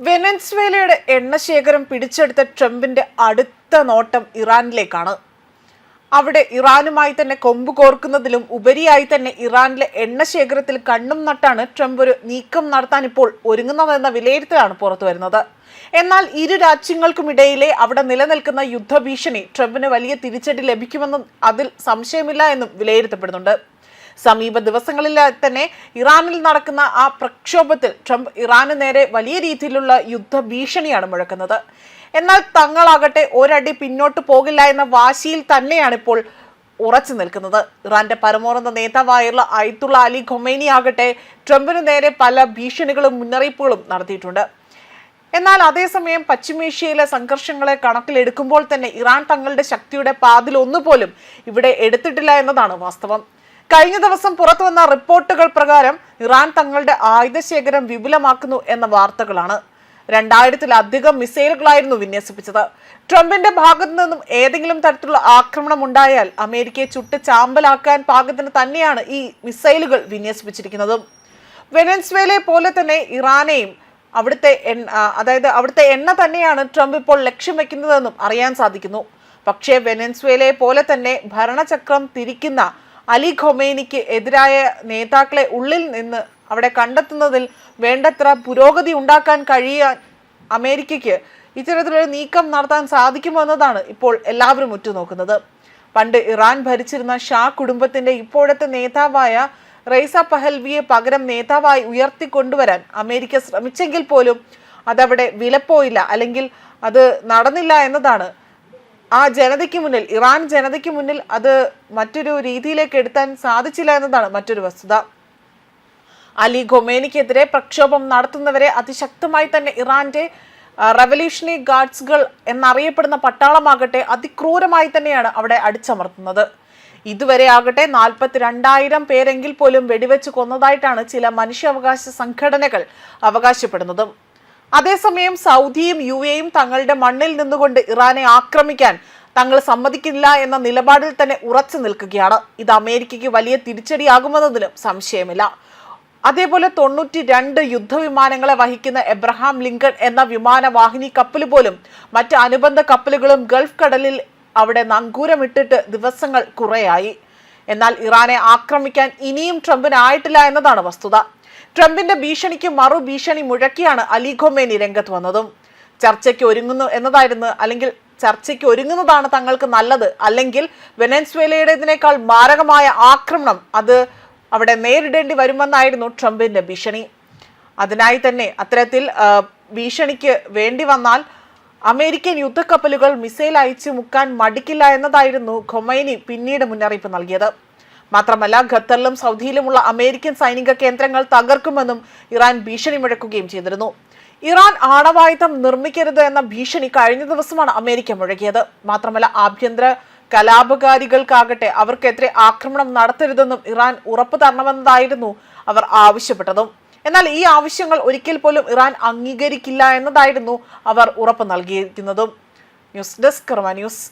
വെനസ്വേലയുടെ എണ്ണശേഖരം പിടിച്ചെടുത്ത ട്രംപിന്റെ അടുത്ത നോട്ടം ഇറാനിലേക്കാണ്. അവിടെ ഇറാനുമായി തന്നെ കൊമ്പ് കോർക്കുന്നതിലും ഉപരിയായി തന്നെ ഇറാനിലെ എണ്ണശേഖരത്തിൽ കണ്ണും നട്ടാണ് ട്രംപ് ഒരു നീക്കം നടത്താൻ ഇപ്പോൾ ഒരുങ്ങുന്നതെന്ന വിലയിരുത്തലാണ് പുറത്തു വരുന്നത്. എന്നാൽ ഇരു രാജ്യങ്ങൾക്കുമിടയിലെ അവിടെ നിലനിൽക്കുന്ന യുദ്ധഭീഷണി ട്രംപിന് വലിയ തിരിച്ചടി ലഭിക്കുമെന്നും അതിൽ സംശയമില്ല എന്നും വിലയിരുത്തപ്പെടുന്നുണ്ട്. സമീപ ദിവസങ്ങളിൽ തന്നെ ഇറാനിൽ നടക്കുന്ന ആ പ്രക്ഷോഭത്തിൽ ട്രംപ് ഇറാന് നേരെ വലിയ രീതിയിലുള്ള യുദ്ധഭീഷണിയാണ് മുഴക്കുന്നത്. എന്നാൽ തങ്ങളാകട്ടെ ഒരടി പിന്നോട്ട് പോകില്ല എന്ന വാശിയിൽ തന്നെയാണ് ഇപ്പോൾ ഉറച്ചു നിൽക്കുന്നത്. ഇറാന്റെ പരമോന്നത നേതാവായുള്ള അയത്തുള്ള അലി ഖൊമൈനി ആകട്ടെ ട്രംപിന് നേരെ പല ഭീഷണികളും മുന്നറിയിപ്പുകളും നടത്തിയിട്ടുണ്ട്. എന്നാൽ അതേസമയം പശ്ചിമേഷ്യയിലെ സംഘർഷങ്ങളെ കണക്കിലെടുക്കുമ്പോൾ തന്നെ ഇറാൻ തങ്ങളുടെ ശക്തിയുടെ പാതിൽ ഒന്നുപോലും ഇവിടെ എടുത്തിട്ടില്ല എന്നതാണ് വാസ്തവം. കഴിഞ്ഞ ദിവസം പുറത്തു വന്ന റിപ്പോർട്ടുകൾ പ്രകാരം ഇറാൻ തങ്ങളുടെ ആയുധശേഖരം വിപുലമാക്കുന്നു എന്ന വാർത്തകളാണ്. 2000-ലധികം മിസൈലുകളായിരുന്നു വിന്യസിപ്പിച്ചത്. ട്രംപിന്റെ ഭാഗത്തു നിന്നും ഏതെങ്കിലും തരത്തിലുള്ള ആക്രമണം ഉണ്ടായാൽ അമേരിക്കയെ ചുട്ട് ചാമ്പലാക്കാൻ പാകത്തിന് തന്നെയാണ് ഈ മിസൈലുകൾ വിന്യസിപ്പിച്ചിരിക്കുന്നതും. വെനസ്വേലയെ പോലെ തന്നെ ഇറാനെയും അവിടുത്തെ എണ്ണ തന്നെയാണ് ട്രംപ് ഇപ്പോൾ ലക്ഷ്യം വെക്കുന്നതെന്നും അറിയാൻ സാധിക്കുന്നു. പക്ഷേ വെനസ്വേലയെ പോലെ തന്നെ ഭരണചക്രം തിരിക്കുന്ന അലി ഖൊമൈനിക്ക് എതിരായ നേതാക്കളെ ഉള്ളിൽ നിന്ന് അവിടെ കണ്ടെത്തുന്നതിൽ വേണ്ടത്ര പുരോഗതി ഉണ്ടാക്കാൻ കഴിയാൻ അമേരിക്കയ്ക്ക് ഇത്തരത്തിലൊരു നീക്കം നടത്താൻ സാധിക്കുമോ എന്നതാണ് ഇപ്പോൾ എല്ലാവരും ഉറ്റുനോക്കുന്നത്. പണ്ട് ഇറാൻ ഭരിച്ചിരുന്ന ഷാ കുടുംബത്തിന്റെ ഇപ്പോഴത്തെ നേതാവായ റൈസ പഹൽവിയെ പകരം നേതാവായി ഉയർത്തിക്കൊണ്ടുവരാൻ അമേരിക്ക ശ്രമിച്ചെങ്കിൽ പോലും അതവിടെ വിലപ്പോയില്ല, അല്ലെങ്കിൽ അത് നടന്നില്ല എന്നതാണ് ആ ജനതയ്ക്ക് മുന്നിൽ, ഇറാൻ ജനതയ്ക്ക് മുന്നിൽ അത് മറ്റൊരു രീതിയിലേക്ക് എടുത്താൻ സാധിച്ചില്ല എന്നതാണ് മറ്റൊരു വസ്തുത. അലി ഖൊമൈനിക്കെതിരെ പ്രക്ഷോഭം നടത്തുന്നവരെ അതിശക്തമായി തന്നെ ഇറാന്റെ റവല്യൂഷണറി ഗാർഡ്സുകൾ എന്നറിയപ്പെടുന്ന പട്ടാളമാകട്ടെ അതിക്രൂരമായി തന്നെയാണ് അവിടെ അടിച്ചമർത്തുന്നത്. ഇതുവരെ ആകട്ടെ 42,000 പേരെങ്കിൽ പോലും വെടിവെച്ച് കൊന്നതായിട്ടാണ് ചില മനുഷ്യാവകാശ സംഘടനകൾ അവകാശപ്പെടുന്നതും. അതേസമയം സൗദിയും UAEയും തങ്ങളുടെ മണ്ണിൽ നിന്നുകൊണ്ട് ഇറാനെ ആക്രമിക്കാൻ തങ്ങൾ സമ്മതിക്കില്ല എന്ന നിലപാടിൽ തന്നെ ഉറച്ചു നിൽക്കുകയാണ്. ഇത് അമേരിക്കയ്ക്ക് വലിയ തിരിച്ചടിയാകുമെന്നതിലും സംശയമില്ല. അതേപോലെ 92 യുദ്ധവിമാനങ്ങളെ വഹിക്കുന്ന എബ്രഹാം ലിങ്കൺ എന്ന വിമാനവാഹിനി കപ്പൽ പോലും മറ്റ് അനുബന്ധ കപ്പലുകളും ഗൾഫ് കടലിൽ അവിടെ നങ്കൂരമിട്ടിട്ട് ദിവസങ്ങൾ കുറേയായി. എന്നാൽ ഇറാനെ ആക്രമിക്കാൻ ഇനിയും ട്രംപിനായിട്ടില്ല എന്നതാണ് വസ്തുത. ട്രംപിന്റെ ഭീഷണിക്ക് മറുഭീഷണി മുഴക്കിയാണ് അലി ഖൊമൈനി രംഗത്ത് വന്നതും. ചർച്ചയ്ക്ക് ഒരുങ്ങുന്നതാണ് തങ്ങൾക്ക് നല്ലത്, അല്ലെങ്കിൽ വെനസ്വേലയുടേതിനേക്കാൾ മാരകമായ ആക്രമണം അത് അവിടെ നേരിടേണ്ടി വരുമെന്നായിരുന്നു ട്രംപിന്റെ ഭീഷണി. അതിനായി തന്നെ അത്തരത്തിൽ ഭീഷണിക്ക് വേണ്ടി വന്നാൽ അമേരിക്കൻ യുദ്ധക്കപ്പലുകൾ മിസൈൽ അയച്ചു മുക്കാൻ മടിക്കില്ല എന്നതായിരുന്നു ഖൊമൈനി പിന്നീട് മുന്നറിയിപ്പ് നൽകിയത്. മാത്രമല്ല ഖത്തറിലും സൗദിയിലുമുള്ള അമേരിക്കൻ സൈനിക കേന്ദ്രങ്ങൾ തകർക്കുമെന്നും ഇറാൻ ഭീഷണി മുഴക്കുകയും ചെയ്തിരുന്നു. ഇറാൻ ആണവായുധം നിർമ്മിക്കരുത് എന്ന ഭീഷണി കഴിഞ്ഞ ദിവസമാണ് അമേരിക്ക മുഴക്കിയത്. മാത്രമല്ല ആഭ്യന്തര കലാപകാരികൾക്കാകട്ടെ അവർക്കെതിരെ ആക്രമണം നടത്തരുതെന്നും ഇറാൻ ഉറപ്പു തരണമെന്നതായിരുന്നു അവർ ആവശ്യപ്പെട്ടതും. എന്നാൽ ഈ ആവശ്യങ്ങൾ ഒരിക്കൽ പോലും ഇറാൻ അംഗീകരിക്കില്ല എന്നതായിരുന്നു അവർ ഉറപ്പ് നൽകിയിരിക്കുന്നതും. ന്യൂസ് ഡെസ്ക് കർമ്മ ന്യൂസ്.